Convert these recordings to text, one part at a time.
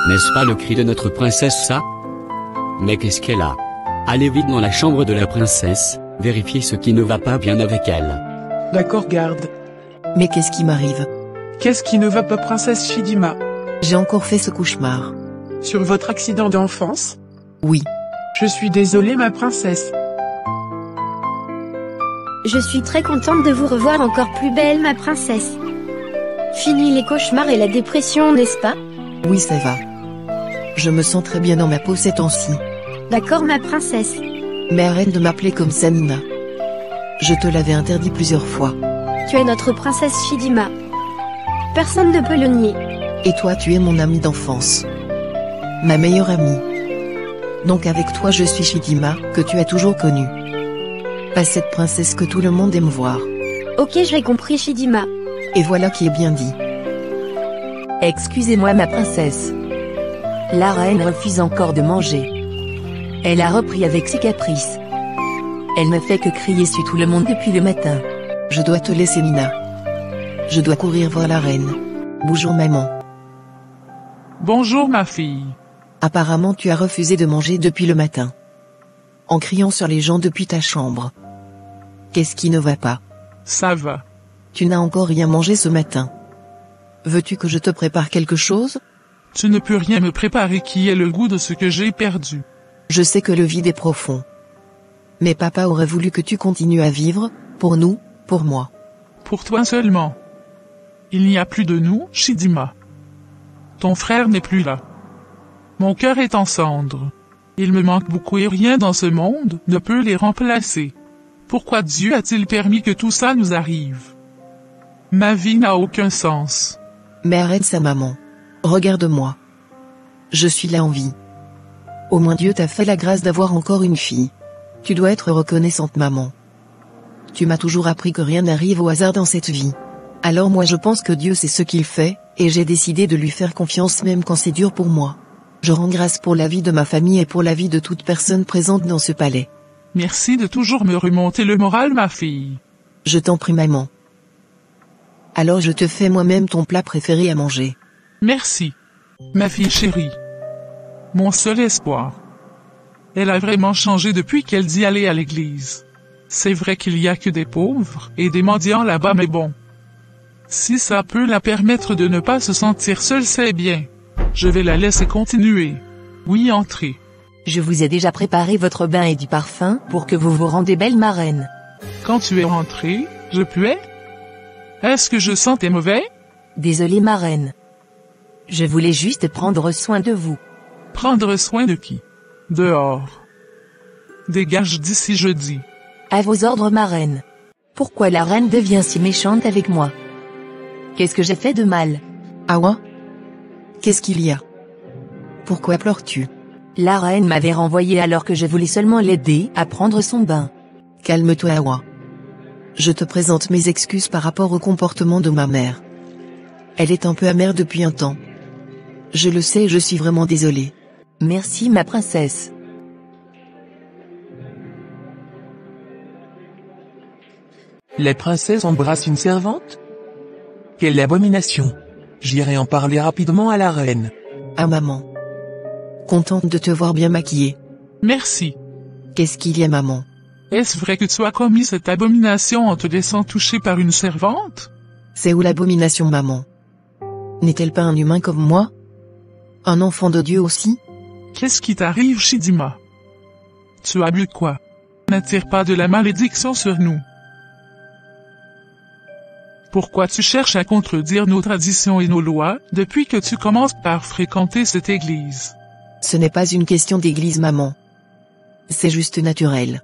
N'est-ce pas le cri de notre princesse ça? Mais qu'est-ce qu'elle a? Allez vite dans la chambre de la princesse, vérifiez ce qui ne va pas bien avec elle. D'accord, garde. Mais qu'est-ce qui m'arrive? Qu'est-ce qui ne va pas, princesse Chidima? J'ai encore fait ce cauchemar. Sur votre accident d'enfance? Oui. Je suis désolée, ma princesse. Je suis très contente de vous revoir encore plus belle, ma princesse. Fini les cauchemars et la dépression, n'est-ce pas? Oui, ça va. Je me sens très bien dans ma peau ces temps-ci. D'accord, ma princesse. Mais arrête de m'appeler comme ça, Nina. Je te l'avais interdit plusieurs fois. Tu es notre princesse Chidima. Personne ne peut le nier. Et toi, tu es mon amie d'enfance. Ma meilleure amie. Donc avec toi je suis Chidima, que tu as toujours connue. Pas cette princesse que tout le monde aime voir. Ok, j'ai compris, Chidima. Et voilà qui est bien dit. Excusez-moi, ma princesse. La reine refuse encore de manger. Elle a repris avec ses caprices. Elle ne fait que crier sur tout le monde depuis le matin. Je dois te laisser, Nina. Je dois courir voir la reine. Bonjour, maman. Bonjour, ma fille. Apparemment tu as refusé de manger depuis le matin. En criant sur les gens depuis ta chambre. Qu'est-ce qui ne va pas? Ça va. Tu n'as encore rien mangé ce matin. Veux-tu que je te prépare quelque chose? Tu ne peux rien me préparer qui ait le goût de ce que j'ai perdu. Je sais que le vide est profond. Mais papa aurait voulu que tu continues à vivre, pour nous, pour moi. Pour toi seulement. Il n'y a plus de nous, Chidima. Ton frère n'est plus là. Mon cœur est en cendres. Il me manque beaucoup et rien dans ce monde ne peut les remplacer. Pourquoi Dieu a-t-il permis que tout ça nous arrive? Ma vie n'a aucun sens. Mais arrête ça, maman. Regarde-moi. Je suis là en vie. Au moins Dieu t'a fait la grâce d'avoir encore une fille. Tu dois être reconnaissante, maman. Tu m'as toujours appris que rien n'arrive au hasard dans cette vie. Alors moi je pense que Dieu sait ce qu'il fait, et j'ai décidé de lui faire confiance même quand c'est dur pour moi. Je rends grâce pour la vie de ma famille et pour la vie de toute personne présente dans ce palais. Merci de toujours me remonter le moral, ma fille. Je t'en prie, maman. Alors je te fais moi-même ton plat préféré à manger. Merci. Ma fille chérie. Mon seul espoir. Elle a vraiment changé depuis qu'elle dit aller à l'église. C'est vrai qu'il y a que des pauvres et des mendiants là-bas, mais bon. Si ça peut la permettre de ne pas se sentir seule, c'est bien. Je vais la laisser continuer. Oui, entrez. Je vous ai déjà préparé votre bain et du parfum pour que vous vous rendez belle, ma reine. Quand tu es rentrée, je puais? Est-ce que je sentais mauvais? Désolée, ma reine. Je voulais juste prendre soin de vous. Prendre soin de qui? Dehors. Dégage d'ici, je dis. À vos ordres, ma reine. Pourquoi la reine devient si méchante avec moi? Qu'est-ce que j'ai fait de mal? Awa? Qu'est-ce qu'il y a? Pourquoi pleures-tu? La reine m'avait renvoyé alors que je voulais seulement l'aider à prendre son bain. Calme-toi, Awa. Je te présente mes excuses par rapport au comportement de ma mère. Elle est un peu amère depuis un temps. Je le sais et je suis vraiment désolée. Merci, ma princesse. La princesse embrasse une servante? Quelle abomination! J'irai en parler rapidement à la reine. Ah, maman. Contente de te voir bien maquillée. Merci. Qu'est-ce qu'il y a, maman? Est-ce vrai que tu as commis cette abomination en te laissant toucher par une servante? C'est où l'abomination, maman? N'est-elle pas un humain comme moi? Un enfant de Dieu aussi? Qu'est-ce qui t'arrive, Chidima? Tu as bu quoi? N'attire pas de la malédiction sur nous. Pourquoi tu cherches à contredire nos traditions et nos lois, depuis que tu commences par fréquenter cette église? Ce n'est pas une question d'église, maman. C'est juste naturel.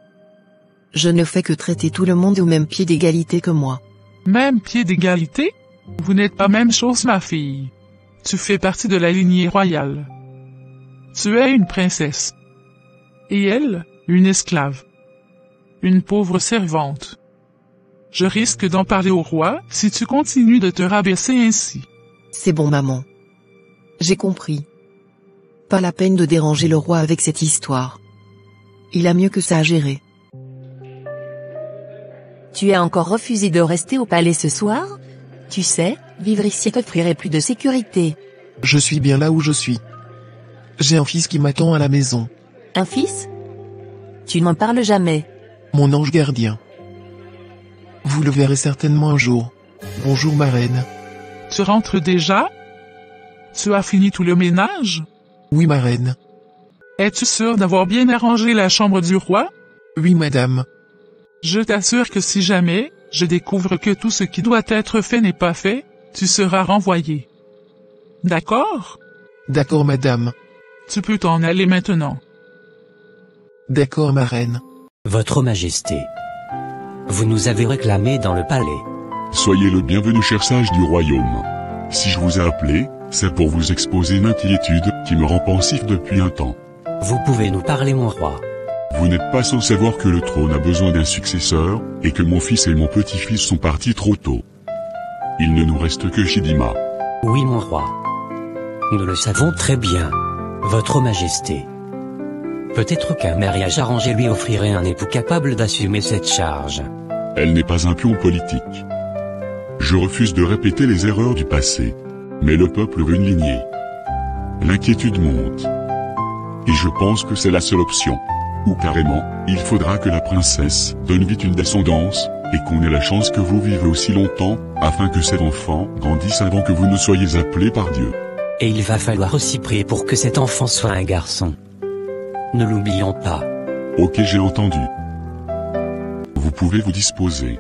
Je ne fais que traiter tout le monde au même pied d'égalité que moi. Même pied d'égalité? Vous n'êtes pas même chose, ma fille. Tu fais partie de la lignée royale. Tu es une princesse. Et elle, une esclave. Une pauvre servante. Je risque d'en parler au roi si tu continues de te rabaisser ainsi. C'est bon, maman. J'ai compris. Pas la peine de déranger le roi avec cette histoire. Il a mieux que ça à gérer. Tu as encore refusé de rester au palais ce soir? Tu sais, vivre ici t'offrirait plus de sécurité. Je suis bien là où je suis. J'ai un fils qui m'attend à la maison. Un fils? Tu n'en parles jamais. Mon ange gardien. Vous le verrez certainement un jour. Bonjour ma reine. Tu rentres déjà? Tu as fini tout le ménage? Oui ma reine. Es-tu sûr d'avoir bien arrangé la chambre du roi? Oui madame. Je t'assure que si jamais je découvre que tout ce qui doit être fait n'est pas fait, tu seras renvoyé. D'accord? D'accord madame. Tu peux t'en aller maintenant. D'accord ma reine. Votre Majesté. Vous nous avez réclamé dans le palais. Soyez le bienvenu cher sage du royaume. Si je vous ai appelé, c'est pour vous exposer une inquiétude qui me rend pensif depuis un temps. Vous pouvez nous parler mon roi. Vous n'êtes pas sans savoir que le trône a besoin d'un successeur, et que mon fils et mon petit-fils sont partis trop tôt. Il ne nous reste que Chidima. Oui mon roi. Nous le savons très bien. Votre Majesté. Peut-être qu'un mariage arrangé lui offrirait un époux capable d'assumer cette charge. Elle n'est pas un pion politique. Je refuse de répéter les erreurs du passé. Mais le peuple veut une lignée. L'inquiétude monte. Et je pense que c'est la seule option. Ou carrément, il faudra que la princesse donne vite une descendance, et qu'on ait la chance que vous vivez aussi longtemps, afin que cet enfant grandisse avant que vous ne soyez appelé par Dieu. Et il va falloir aussi prier pour que cet enfant soit un garçon. Ne l'oublions pas. Ok, j'ai entendu. Vous pouvez vous disposer.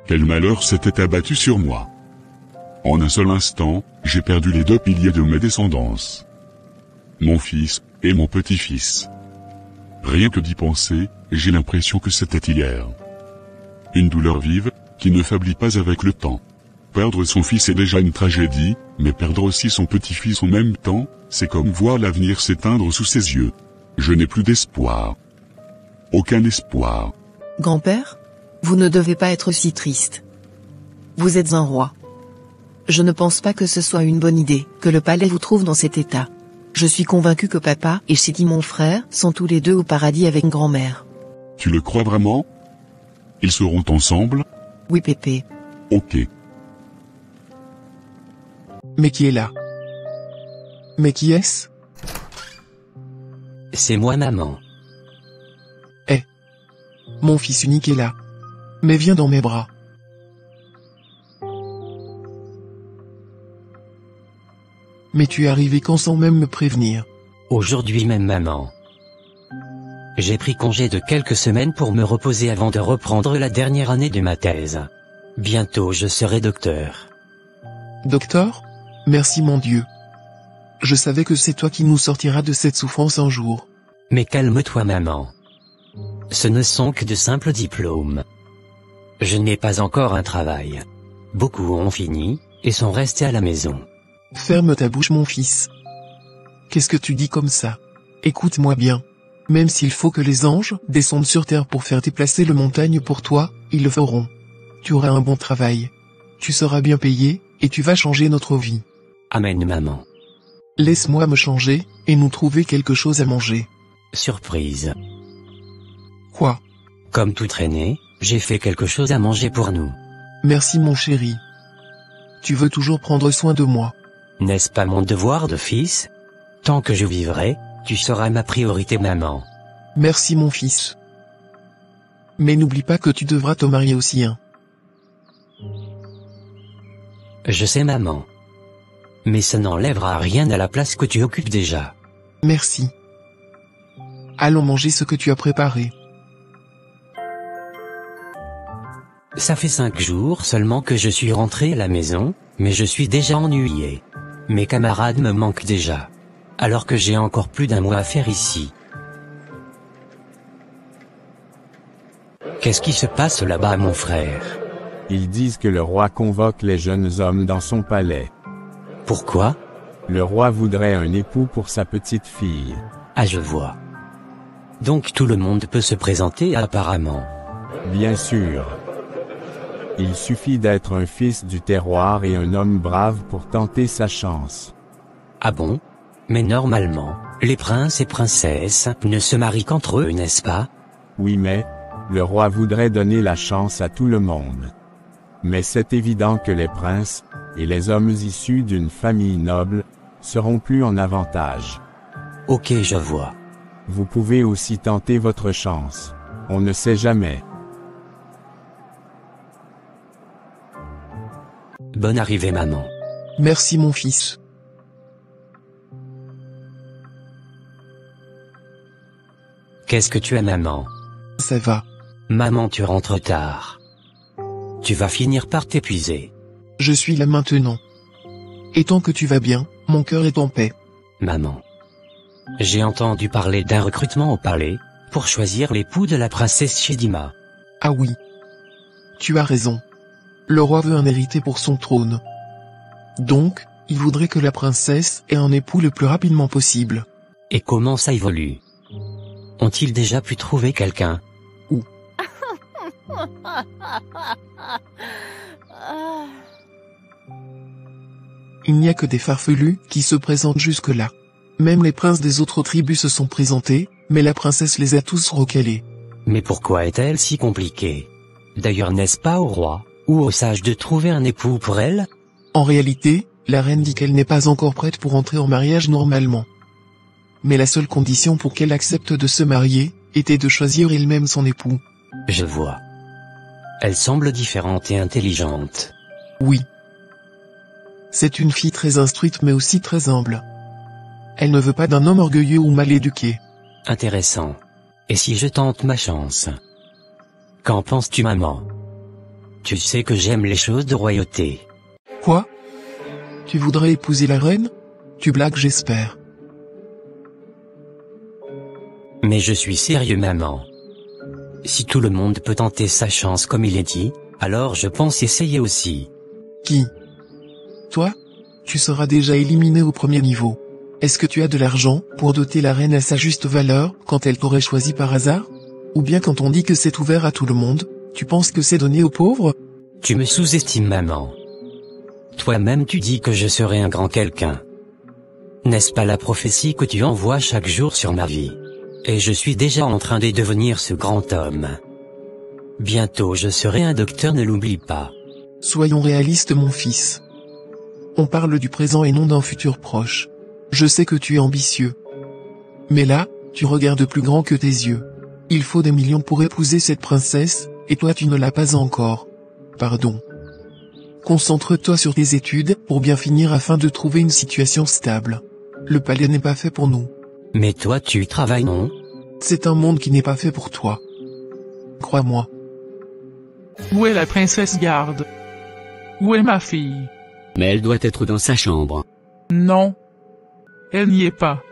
Quel malheur s'était abattu sur moi. En un seul instant, j'ai perdu les 2 piliers de mes descendances. Mon fils, et mon petit-fils. Rien que d'y penser, j'ai l'impression que c'était hier. Une douleur vive, qui ne faiblit pas avec le temps. Perdre son fils est déjà une tragédie, mais perdre aussi son petit-fils en même temps, c'est comme voir l'avenir s'éteindre sous ses yeux. Je n'ai plus d'espoir. Aucun espoir. Grand-père, vous ne devez pas être si triste. Vous êtes un roi. Je ne pense pas que ce soit une bonne idée, que le palais vous trouve dans cet état. Je suis convaincu que papa et Chidi mon frère sont tous les deux au paradis avec grand-mère. Tu le crois vraiment? Ils seront ensemble? Oui pépé. Ok. Mais qui est là? Mais qui est-ce? C'est moi maman. Mon fils unique est là. Mais viens dans mes bras. Mais tu es arrivé quand sans même me prévenir. Aujourd'hui même maman. J'ai pris congé de quelques semaines pour me reposer avant de reprendre la dernière année de ma thèse. Bientôt je serai docteur. Docteur? Merci mon Dieu. Je savais que c'est toi qui nous sortiras de cette souffrance un jour. Mais calme-toi maman. Ce ne sont que de simples diplômes. Je n'ai pas encore un travail. Beaucoup ont fini, et sont restés à la maison. Ferme ta bouche mon fils. Qu'est-ce que tu dis comme ça? Écoute-moi bien. Même s'il faut que les anges descendent sur terre pour faire déplacer le montagne pour toi, ils le feront. Tu auras un bon travail. Tu seras bien payé, et tu vas changer notre vie. Amen maman. Laisse-moi me changer, et nous trouver quelque chose à manger. Surprise. Quoi? Comme tout traîné, j'ai fait quelque chose à manger pour nous. Merci mon chéri. Tu veux toujours prendre soin de moi. N'est-ce pas mon devoir de fils? Tant que je vivrai, tu seras ma priorité maman. Merci mon fils. Mais n'oublie pas que tu devras te marier aussi hein. Je sais maman. Mais ça n'enlèvera rien à la place que tu occupes déjà. Merci. Allons manger ce que tu as préparé. Ça fait 5 jours seulement que je suis rentré à la maison, mais je suis déjà ennuyé. Mes camarades me manquent déjà. Alors que j'ai encore plus d'1 mois à faire ici. Qu'est-ce qui se passe là-bas mon frère? Ils disent que le roi convoque les jeunes hommes dans son palais. Pourquoi? Le roi voudrait un époux pour sa petite fille. Ah je vois. Donc tout le monde peut se présenter apparemment. Bien sûr. Il suffit d'être un fils du terroir et un homme brave pour tenter sa chance. Ah bon? Mais normalement, les princes et princesses ne se marient qu'entre eux, n'est-ce pas? Oui mais, le roi voudrait donner la chance à tout le monde. Mais c'est évident que les princes, et les hommes issus d'une famille noble, seront plus en avantage. Ok, je vois. Vous pouvez aussi tenter votre chance. On ne sait jamais. Bonne arrivée, maman. Merci mon fils. Qu'est-ce que tu as, maman? Ça va. Maman, tu rentres tard. Tu vas finir par t'épuiser. Je suis là maintenant. Et tant que tu vas bien, mon cœur est en paix. Maman. J'ai entendu parler d'un recrutement au palais, pour choisir l'époux de la princesse Chidima. Ah oui. Tu as raison. Le roi veut un héritier pour son trône. Donc, il voudrait que la princesse ait un époux le plus rapidement possible. Et comment ça évolue? Ont-ils déjà pu trouver quelqu'un? Il n'y a que des farfelus qui se présentent jusque-là. Même les princes des autres tribus se sont présentés, mais la princesse les a tous recalés. Mais pourquoi est-elle si compliquée? D'ailleurs, n'est-ce pas au roi, ou aux sages de trouver un époux pour elle? En réalité, la reine dit qu'elle n'est pas encore prête pour entrer en mariage normalement. Mais la seule condition pour qu'elle accepte de se marier, était de choisir elle-même son époux. Je vois. Elle semble différente et intelligente. Oui. C'est une fille très instruite mais aussi très humble. Elle ne veut pas d'un homme orgueilleux ou mal éduqué. Intéressant. Et si je tente ma chance? Qu'en penses-tu, maman? Tu sais que j'aime les choses de royauté. Quoi? Tu voudrais épouser la reine? Tu blagues, j'espère. Mais je suis sérieux, maman. Si tout le monde peut tenter sa chance comme il est dit, alors je pense essayer aussi. Qui? Toi? Tu seras déjà éliminé au premier niveau. Est-ce que tu as de l'argent pour doter la reine à sa juste valeur quand elle t'aurait choisi par hasard? Ou bien quand on dit que c'est ouvert à tout le monde, tu penses que c'est donné aux pauvres? Tu me sous-estimes, maman. Toi-même tu dis que je serai un grand quelqu'un. N'est-ce pas la prophétie que tu envoies chaque jour sur ma vie? Et je suis déjà en train de devenir ce grand homme. Bientôt je serai un docteur, ne l'oublie pas. Soyons réalistes, mon fils. On parle du présent et non d'un futur proche. Je sais que tu es ambitieux. Mais là, tu regardes plus grand que tes yeux. Il faut des millions pour épouser cette princesse, et toi tu ne l'as pas encore. Pardon. Concentre-toi sur tes études pour bien finir afin de trouver une situation stable. Le palais n'est pas fait pour nous. Mais toi tu y travailles, non? C'est un monde qui n'est pas fait pour toi. Crois-moi. Où est la princesse Garde? Où est ma fille? Mais elle doit être dans sa chambre. Non. Elle n'y est pas.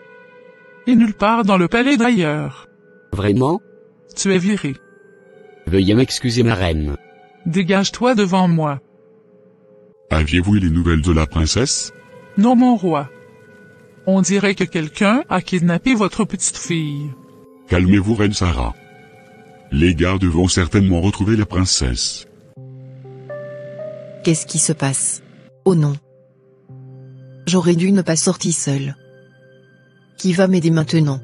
Et nulle part dans le palais d'ailleurs. Vraiment? Tu es viré. Veuillez m'excuser, ma reine. Dégage-toi devant moi. Aviez-vous eu les nouvelles de la princesse? Non, mon roi. On dirait que quelqu'un a kidnappé votre petite fille. Calmez-vous, reine Sarah. Les gardes vont certainement retrouver la princesse. Qu'est-ce qui se passe? Oh non. J'aurais dû ne pas sortir seule. Qui va m'aider maintenant?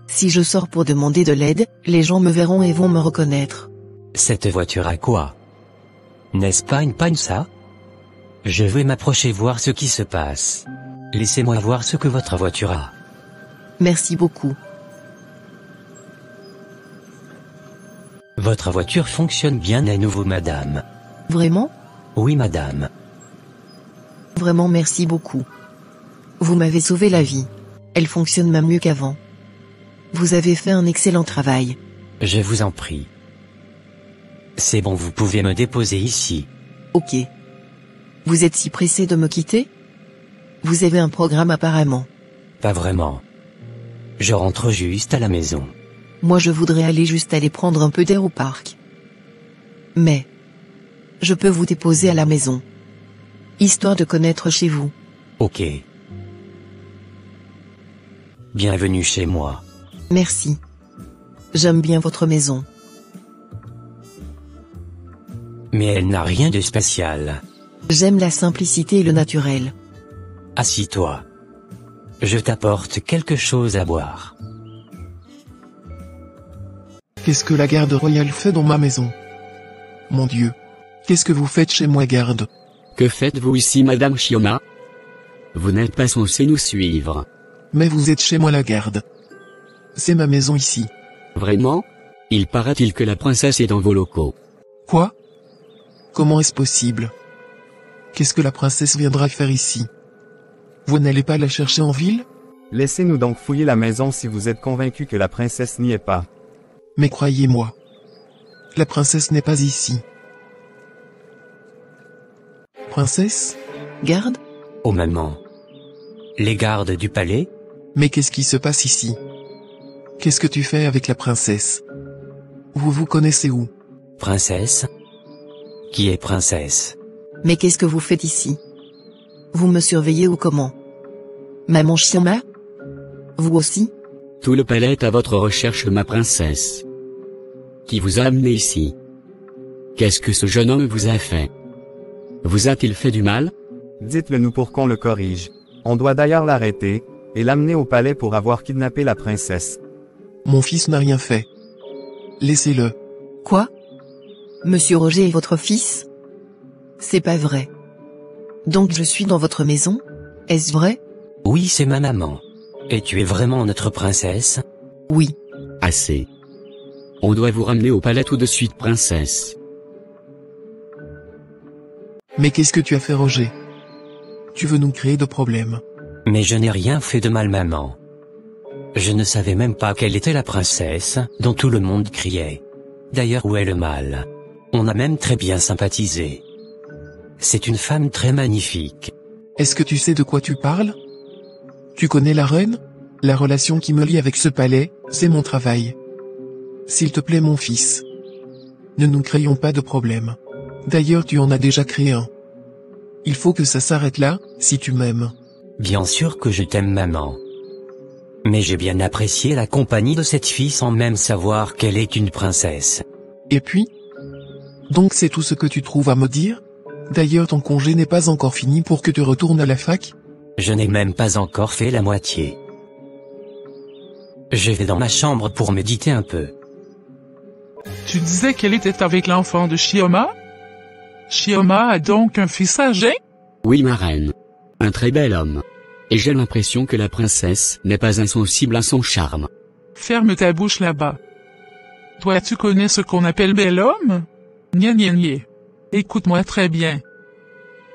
Si je sors pour demander de l'aide, les gens me verront et vont me reconnaître. Cette voiture a quoi? N'est-ce pas une panne, ça? Je vais m'approcher voir ce qui se passe. Laissez-moi voir ce que votre voiture a. Merci beaucoup. Votre voiture fonctionne bien à nouveau, madame. Vraiment? Oui, madame. Vraiment merci beaucoup. Vous m'avez sauvé la vie. Elle fonctionne même mieux qu'avant. Vous avez fait un excellent travail. Je vous en prie. C'est bon, vous pouvez me déposer ici. Ok. Vous êtes si pressé de me quitter? Vous avez un programme apparemment. Pas vraiment. Je rentre juste à la maison. Moi je voudrais aller juste aller prendre un peu d'air au parc. Mais je peux vous déposer à la maison. Histoire de connaître chez vous. Ok. Bienvenue chez moi. Merci. J'aime bien votre maison. Mais elle n'a rien de spécial. J'aime la simplicité et le naturel. Assis-toi. Je t'apporte quelque chose à boire. Qu'est-ce que la garde royale fait dans ma maison? Mon Dieu. Qu'est-ce que vous faites chez moi, garde? Que faites-vous ici, Madame Chioma? Vous n'êtes pas censée nous suivre. Mais vous êtes chez moi la garde. C'est ma maison ici. Vraiment? Il paraît-il que la princesse est dans vos locaux. Quoi? Comment est-ce possible? Qu'est-ce que la princesse viendra faire ici? Vous n'allez pas la chercher en ville? Laissez-nous donc fouiller la maison si vous êtes convaincu que la princesse n'y est pas. Mais croyez-moi, la princesse n'est pas ici. Princesse? Garde? Oh maman. Les gardes du palais? Mais qu'est-ce qui se passe ici? Qu'est-ce que tu fais avec la princesse? Vous vous connaissez où? Princesse? Qui est princesse? Mais qu'est-ce que vous faites ici? Vous me surveillez ou comment? Maman Chioma? Vous aussi? Tout le palais est à votre recherche, ma princesse. Qui vous a amené ici? Qu'est-ce que ce jeune homme vous a fait? Vous a-t-il fait du mal? Dites-le nous pour qu'on le corrige. On doit d'ailleurs l'arrêter, et l'amener au palais pour avoir kidnappé la princesse. Mon fils n'a rien fait. Laissez-le. Quoi? Monsieur Roger est votre fils? C'est pas vrai. Donc je suis dans votre maison? Est-ce vrai? Oui, c'est ma maman. Et tu es vraiment notre princesse? Oui. Assez. On doit vous ramener au palais tout de suite, princesse. Mais qu'est-ce que tu as fait, Roger? Tu veux nous créer de problèmes. Mais je n'ai rien fait de mal, maman. Je ne savais même pas quelle était la princesse, dont tout le monde criait. D'ailleurs, où est le mal? On a même très bien sympathisé. C'est une femme très magnifique. Est-ce que tu sais de quoi tu parles? Tu connais la reine? La relation qui me lie avec ce palais, c'est mon travail. S'il te plaît, mon fils. Ne nous créons pas de problème. D'ailleurs, tu en as déjà créé un. Il faut que ça s'arrête là, si tu m'aimes. Bien sûr que je t'aime, maman. Mais j'ai bien apprécié la compagnie de cette fille sans même savoir qu'elle est une princesse. Et puis? Donc c'est tout ce que tu trouves à me dire? D'ailleurs, ton congé n'est pas encore fini pour que tu retournes à la fac? Je n'ai même pas encore fait la moitié. Je vais dans ma chambre pour méditer un peu. Tu disais qu'elle était avec l'enfant de Chioma? Chioma a donc un fils âgé? Oui, ma reine. Un très bel homme. Et j'ai l'impression que la princesse n'est pas insensible à son charme. Ferme ta bouche là-bas. Toi, tu connais ce qu'on appelle bel homme? Nia nia nia. Écoute-moi très bien.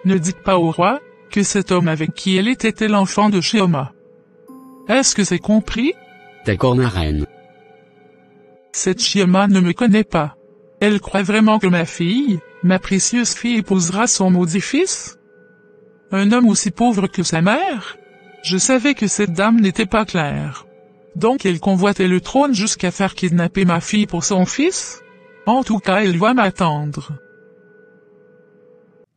Ne dites pas au roi que cet homme avec qui elle était l'enfant de Chioma. Est-ce que c'est compris? D'accord, ma reine. Cette Chioma ne me connaît pas. Elle croit vraiment que ma fille, ma précieuse fille, épousera son maudit fils? Un homme aussi pauvre que sa mère? Je savais que cette dame n'était pas claire. Donc elle convoitait le trône jusqu'à faire kidnapper ma fille pour son fils? En tout cas, elle va m'attendre.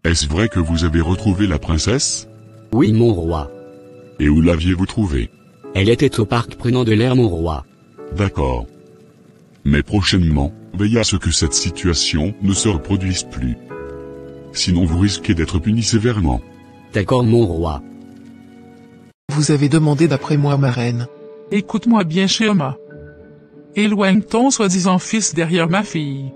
Est-ce vrai que vous avez retrouvé la princesse? Oui, mon roi. Et où l'aviez-vous trouvée? Elle était au parc prenant de l'air, mon roi. D'accord. Mais prochainement, veillez à ce que cette situation ne se reproduise plus. Sinon vous risquez d'être puni sévèrement. D'accord, mon roi. Vous avez demandé d'après moi, ma reine. Écoute-moi bien, Chioma. Éloigne ton soi-disant fils derrière ma fille.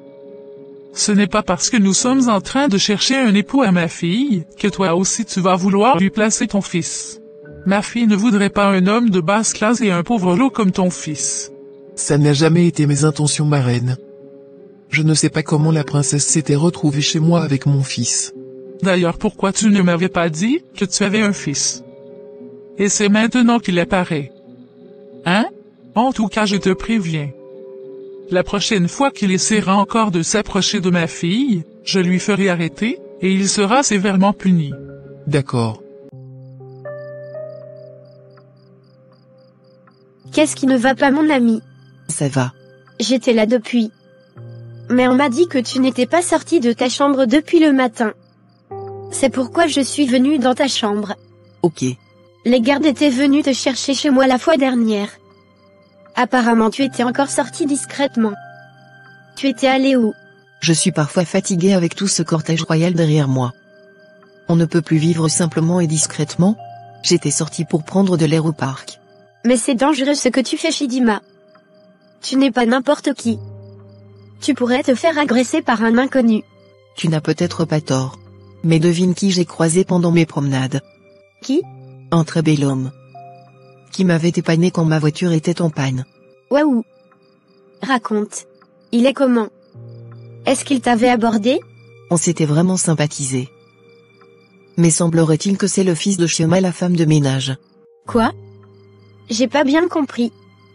Ce n'est pas parce que nous sommes en train de chercher un époux à ma fille, que toi aussi tu vas vouloir lui placer ton fils. Ma fille ne voudrait pas un homme de basse classe et un pauvre lot comme ton fils. Ça n'a jamais été mes intentions, ma reine. Je ne sais pas comment la princesse s'était retrouvée chez moi avec mon fils. D'ailleurs, pourquoi tu ne m'avais pas dit que tu avais un fils? Et c'est maintenant qu'il apparaît. Hein? En tout cas, je te préviens. La prochaine fois qu'il essaiera encore de s'approcher de ma fille, je lui ferai arrêter, et il sera sévèrement puni. D'accord. Qu'est-ce qui ne va pas, mon ami? Ça va. J'étais là depuis. Mais on m'a dit que tu n'étais pas sorti de ta chambre depuis le matin. C'est pourquoi je suis venue dans ta chambre. Ok. Les gardes étaient venus te chercher chez moi la fois dernière. Apparemment tu étais encore sorti discrètement. Tu étais allé où? Je suis parfois fatiguée avec tout ce cortège royal derrière moi. On ne peut plus vivre simplement et discrètement. J'étais sortie pour prendre de l'air au parc. Mais c'est dangereux ce que tu fais, Chidima. Tu n'es pas n'importe qui. Tu pourrais te faire agresser par un inconnu. Tu n'as peut-être pas tort. Mais devine qui j'ai croisé pendant mes promenades. Qui? Un très bel homme. qui m'avait épanné quand ma voiture était en panne. Waouh. Raconte. Il est comment? Est-ce qu'il t'avait abordé? On s'était vraiment sympathisé. Mais semblerait-il que c'est le fils de Chioma, la femme de ménage. Quoi? J'ai pas bien compris.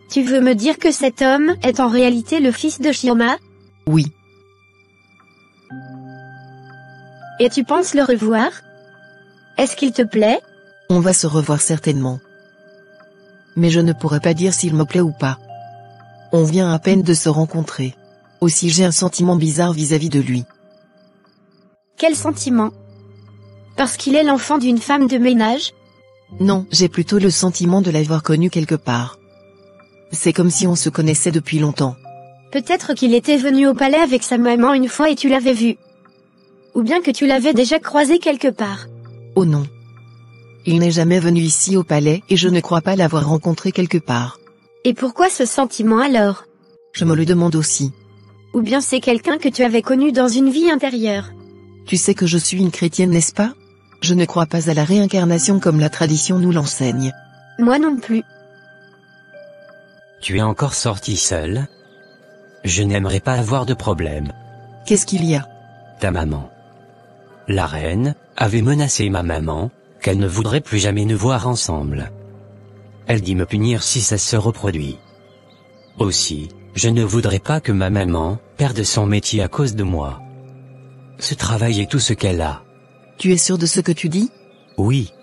Tu veux me dire que cet homme est en réalité le fils de Chioma? Oui. Et tu penses le revoir? Est-ce qu'il te plaît? On va se revoir certainement. Mais je ne pourrais pas dire s'il me plaît ou pas. On vient à peine de se rencontrer. Aussi j'ai un sentiment bizarre vis-à-vis de lui. Quel sentiment? Parce qu'il est l'enfant d'une femme de ménage? Non, j'ai plutôt le sentiment de l'avoir connu quelque part. C'est comme si on se connaissait depuis longtemps. Peut-être qu'il était venu au palais avec sa maman une fois et tu l'avais vu. Ou bien que tu l'avais déjà croisé quelque part. Oh non. Il n'est jamais venu ici au palais et je ne crois pas l'avoir rencontré quelque part. Et pourquoi ce sentiment alors? Je me le demande aussi. Ou bien c'est quelqu'un que tu avais connu dans une vie intérieure. Tu sais que je suis une chrétienne, n'est-ce pas? Je ne crois pas à la réincarnation comme la tradition nous l'enseigne. Moi non plus. Tu es encore sorti seul? Je n'aimerais pas avoir de problème. Qu'est-ce qu'il y a? Ta maman. La reine avait menacé ma maman, qu'elle ne voudrait plus jamais nous voir ensemble. Elle dit me punir si ça se reproduit. Aussi, je ne voudrais pas que ma maman perde son métier à cause de moi. Ce travail est tout ce qu'elle a. Tu es sûr de ce que tu dis? Oui.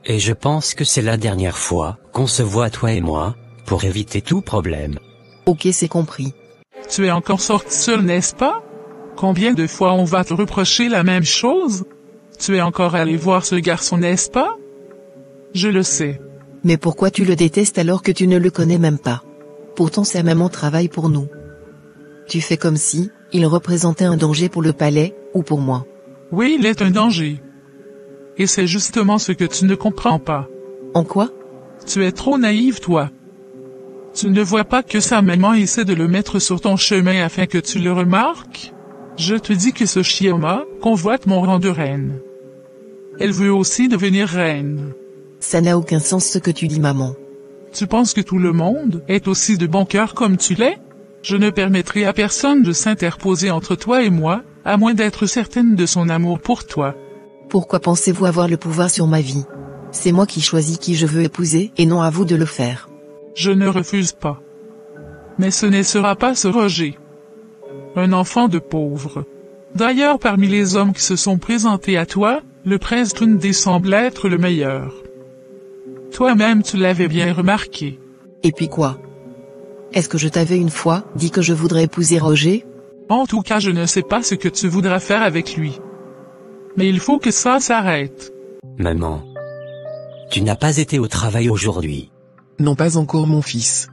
Et je pense que c'est la dernière fois qu'on se voit toi et moi, pour éviter tout problème. Ok, c'est compris. Tu es encore sorti seul, n'est-ce pas? Combien de fois on va te reprocher la même chose? Tu es encore allé voir ce garçon, n'est-ce pas? Je le sais. Mais pourquoi tu le détestes alors que tu ne le connais même pas? Pourtant sa maman travaille pour nous. Tu fais comme si il représentait un danger pour le palais, ou pour moi. Oui, il est un danger. Et c'est justement ce que tu ne comprends pas. En quoi? Tu es trop naïve, toi. Tu ne vois pas que sa maman essaie de le mettre sur ton chemin afin que tu le remarques? Je te dis que ce Chioma convoite mon rang de reine. Elle veut aussi devenir reine. Ça n'a aucun sens ce que tu dis, maman. Tu penses que tout le monde est aussi de bon cœur comme tu l'es? Je ne permettrai à personne de s'interposer entre toi et moi, à moins d'être certaine de son amour pour toi. Pourquoi pensez-vous avoir le pouvoir sur ma vie? C'est moi qui choisis qui je veux épouser et non à vous de le faire. Je ne refuse pas. Mais ce ne sera pas ce Roger. Un enfant de pauvre. D'ailleurs, parmi les hommes qui se sont présentés à toi, le prince Tundé semble être le meilleur. Toi-même tu l'avais bien remarqué. Et puis quoi? Est-ce que je t'avais une fois dit que je voudrais épouser Roger? En tout cas, je ne sais pas ce que tu voudras faire avec lui. Mais il faut que ça s'arrête. Maman. Tu n'as pas été au travail aujourd'hui. Non, pas encore, mon fils.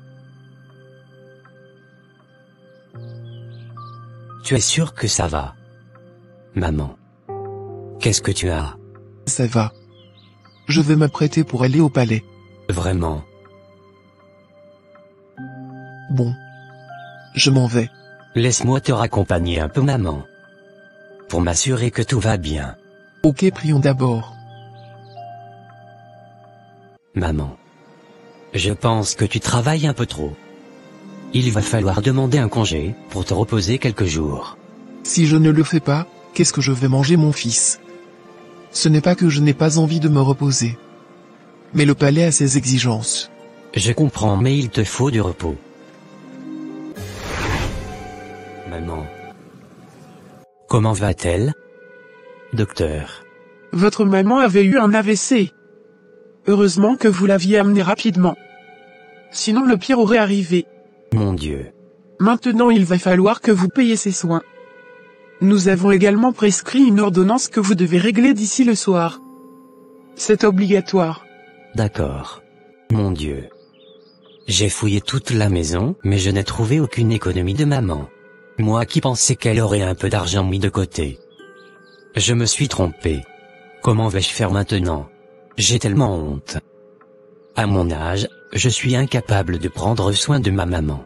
Tu es sûr que ça va? Maman. Qu'est-ce que tu as? Ça va. Je vais m'apprêter pour aller au palais. Vraiment? Bon. Je m'en vais. Laisse-moi te raccompagner un peu, maman. Pour m'assurer que tout va bien. Ok, prions d'abord. Maman. Je pense que tu travailles un peu trop. Il va falloir demander un congé pour te reposer quelques jours. Si je ne le fais pas, qu'est-ce que je vais manger, mon fils? Ce n'est pas que je n'ai pas envie de me reposer. Mais le palais a ses exigences. Je comprends, mais il te faut du repos. Maman. Comment va-t-elle? Docteur. Votre maman avait eu un AVC. Heureusement que vous l'aviez amenée rapidement. Sinon le pire aurait arrivé. Mon Dieu. Maintenant il va falloir que vous payiez ses soins. Nous avons également prescrit une ordonnance que vous devez régler d'ici le soir. C'est obligatoire. D'accord. Mon Dieu. J'ai fouillé toute la maison, mais je n'ai trouvé aucune économie de maman. Moi qui pensais qu'elle aurait un peu d'argent mis de côté. Je me suis trompé. Comment vais-je faire maintenant? J'ai tellement honte. À mon âge, je suis incapable de prendre soin de ma maman.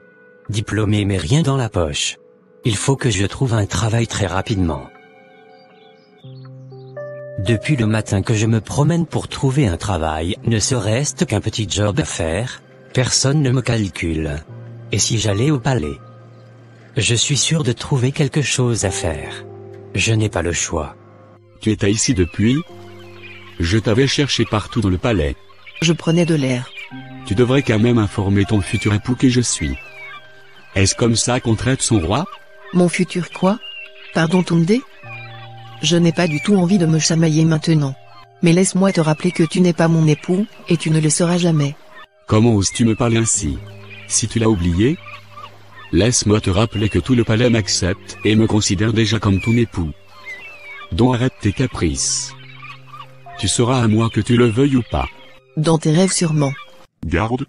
Diplômé mais rien dans la poche. Il faut que je trouve un travail très rapidement. Depuis le matin que je me promène pour trouver un travail, ne serait-ce qu'un petit job à faire, personne ne me calcule. Et si j'allais au palais? Je suis sûr de trouver quelque chose à faire. Je n'ai pas le choix. Tu étais ici depuis? Je t'avais cherché partout dans le palais. Je prenais de l'air. Tu devrais quand même informer ton futur époux qui je suis. Est-ce comme ça qu'on traite son roi? Mon futur quoi? Pardon Tunde? Je n'ai pas du tout envie de me chamailler maintenant. Mais laisse-moi te rappeler que tu n'es pas mon époux, et tu ne le seras jamais. Comment oses-tu me parler ainsi? Si tu l'as oublié? Laisse-moi te rappeler que tout le palais m'accepte et me considère déjà comme ton époux. Donc arrête tes caprices. Tu seras à moi que tu le veuilles ou pas. Dans tes rêves sûrement. Garde.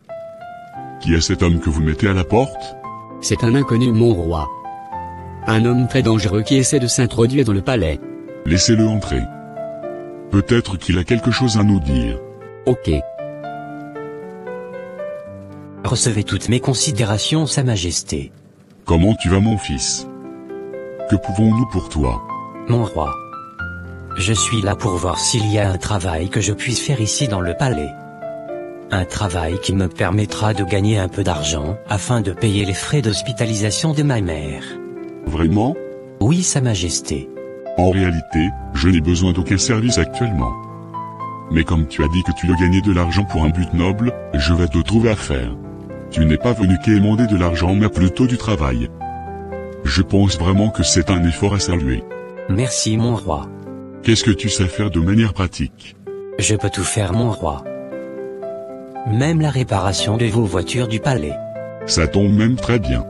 Qui est cet homme que vous mettez à la porte? C'est un inconnu, mon roi. Un homme très dangereux qui essaie de s'introduire dans le palais. Laissez-le entrer. Peut-être qu'il a quelque chose à nous dire. Ok. Recevez toutes mes considérations, Sa Majesté. Comment tu vas mon fils? Que pouvons-nous pour toi? Mon roi. Je suis là pour voir s'il y a un travail que je puisse faire ici dans le palais. Un travail qui me permettra de gagner un peu d'argent, afin de payer les frais d'hospitalisation de ma mère. Vraiment? Oui, Sa Majesté. En réalité, je n'ai besoin d'aucun service actuellement. Mais comme tu as dit que tu veux gagner de l'argent pour un but noble, je vais te trouver à faire. Tu n'es pas venu quémander de l'argent mais plutôt du travail. Je pense vraiment que c'est un effort à saluer. Merci mon roi. Qu'est-ce que tu sais faire de manière pratique? Je peux tout faire mon roi. Même la réparation de vos voitures du palais. Ça tombe même très bien.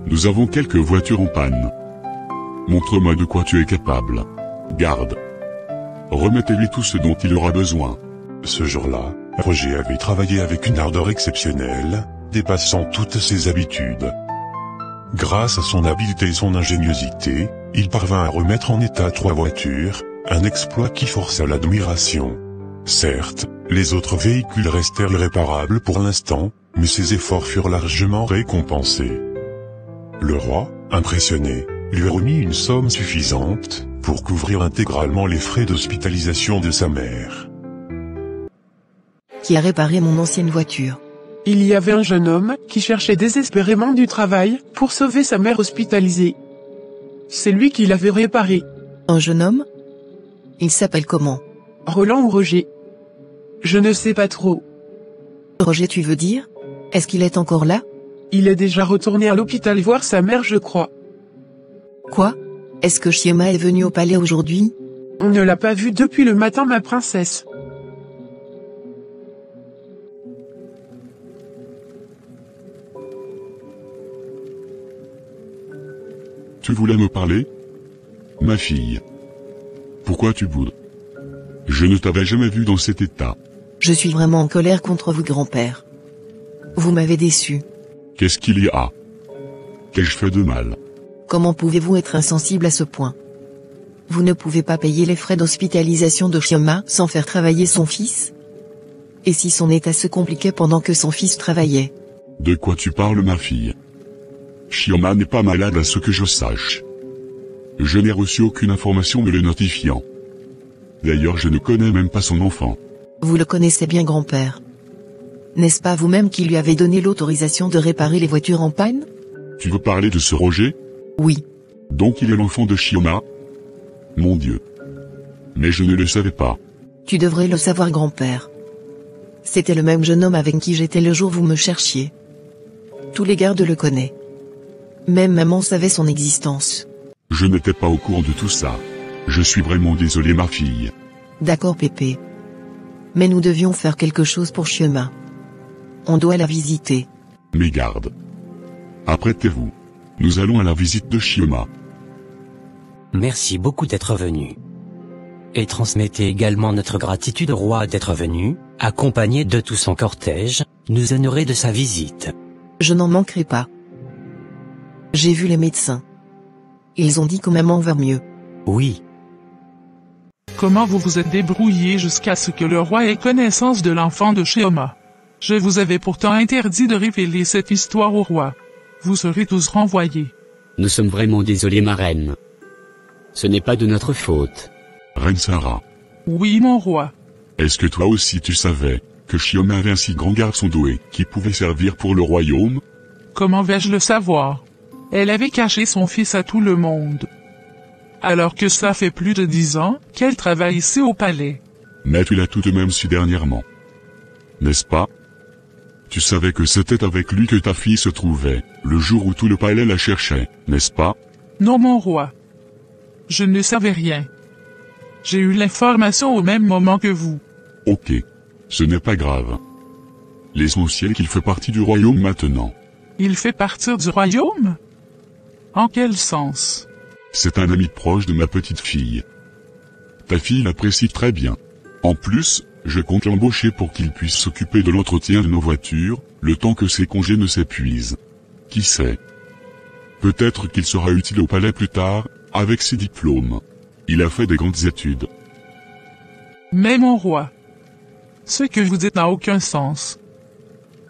Nous avons quelques voitures en panne. Montre-moi de quoi tu es capable. Garde. Remettez-lui tout ce dont il aura besoin. Ce jour-là, Roger avait travaillé avec une ardeur exceptionnelle, dépassant toutes ses habitudes. Grâce à son habileté et son ingéniosité, il parvint à remettre en état 3 voitures, un exploit qui força l'admiration. Certes, les autres véhicules restèrent irréparables pour l'instant, mais ses efforts furent largement récompensés. Le roi, impressionné, lui remit une somme suffisante pour couvrir intégralement les frais d'hospitalisation de sa mère. Qui a réparé mon ancienne voiture? Il y avait un jeune homme qui cherchait désespérément du travail pour sauver sa mère hospitalisée. C'est lui qui l'avait réparé. Un jeune homme? Il s'appelle comment? Roland ou Roger? Je ne sais pas trop. Roger tu veux dire? Est-ce qu'il est encore là? Il est déjà retourné à l'hôpital voir sa mère je crois. Quoi? Est-ce que Chioma est venu au palais aujourd'hui? On ne l'a pas vu depuis le matin ma princesse. Tu voulais me parler? Ma fille. Pourquoi tu boudes? Je ne t'avais jamais vu dans cet état. Je suis vraiment en colère contre vous grand-père. Vous m'avez déçu. Qu'est-ce qu'il y a? Qu'ai-je fait de mal? Comment pouvez-vous être insensible à ce point? Vous ne pouvez pas payer les frais d'hospitalisation de Chioma sans faire travailler son fils? Et si son état se compliquait pendant que son fils travaillait? De quoi tu parles ma fille? Chioma n'est pas malade à ce que je sache. Je n'ai reçu aucune information me le notifiant. D'ailleurs je ne connais même pas son enfant. Vous le connaissez bien grand-père. N'est-ce pas vous-même qui lui avez donné l'autorisation de réparer les voitures en panne? Tu veux parler de ce Roger? Oui. Donc il est l'enfant de Chioma? Mon Dieu. Mais je ne le savais pas. Tu devrais le savoir grand-père. C'était le même jeune homme avec qui j'étais le jour où vous me cherchiez. Tous les gardes le connaissent. Même maman savait son existence. Je n'étais pas au courant de tout ça. Je suis vraiment désolé ma fille. D'accord Pépé. Mais nous devions faire quelque chose pour Chioma. On doit la visiter. Mais garde. Apprêtez-vous. Nous allons à la visite de Chioma. Merci beaucoup d'être venu. Et transmettez également notre gratitude au roi d'être venu, accompagné de tout son cortège, nous honorer de sa visite. Je n'en manquerai pas. J'ai vu les médecins. Ils ont dit que maman va mieux. Oui. Comment vous vous êtes débrouillé jusqu'à ce que le roi ait connaissance de l'enfant de Chioma? Je vous avais pourtant interdit de révéler cette histoire au roi. Vous serez tous renvoyés. Nous sommes vraiment désolés ma reine. Ce n'est pas de notre faute. Reine Sarah, Oui, mon roi. Est-ce que toi aussi tu savais que Chioma avait un si grand garçon doué qui pouvait servir pour le royaume? Comment vais-je le savoir? Elle avait caché son fils à tout le monde. Alors que ça fait plus de 10 ans qu'elle travaille ici au palais. Mais tu l'as tout de même su dernièrement. N'est-ce pas? Tu savais que c'était avec lui que ta fille se trouvait, le jour où tout le palais la cherchait, n'est-ce pas? Non, mon roi. Je ne savais rien. J'ai eu l'information au même moment que vous. Ok. Ce n'est pas grave. L'essentiel qu'il fait partie du royaume maintenant. Il fait partir du royaume? En quel sens? C'est un ami proche de ma petite fille. Ta fille l'apprécie très bien. En plus, je compte l'embaucher pour qu'il puisse s'occuper de l'entretien de nos voitures, le temps que ses congés ne s'épuisent. Qui sait? Peut-être qu'il sera utile au palais plus tard, avec ses diplômes. Il a fait des grandes études. Mais mon roi, ce que vous dites n'a aucun sens.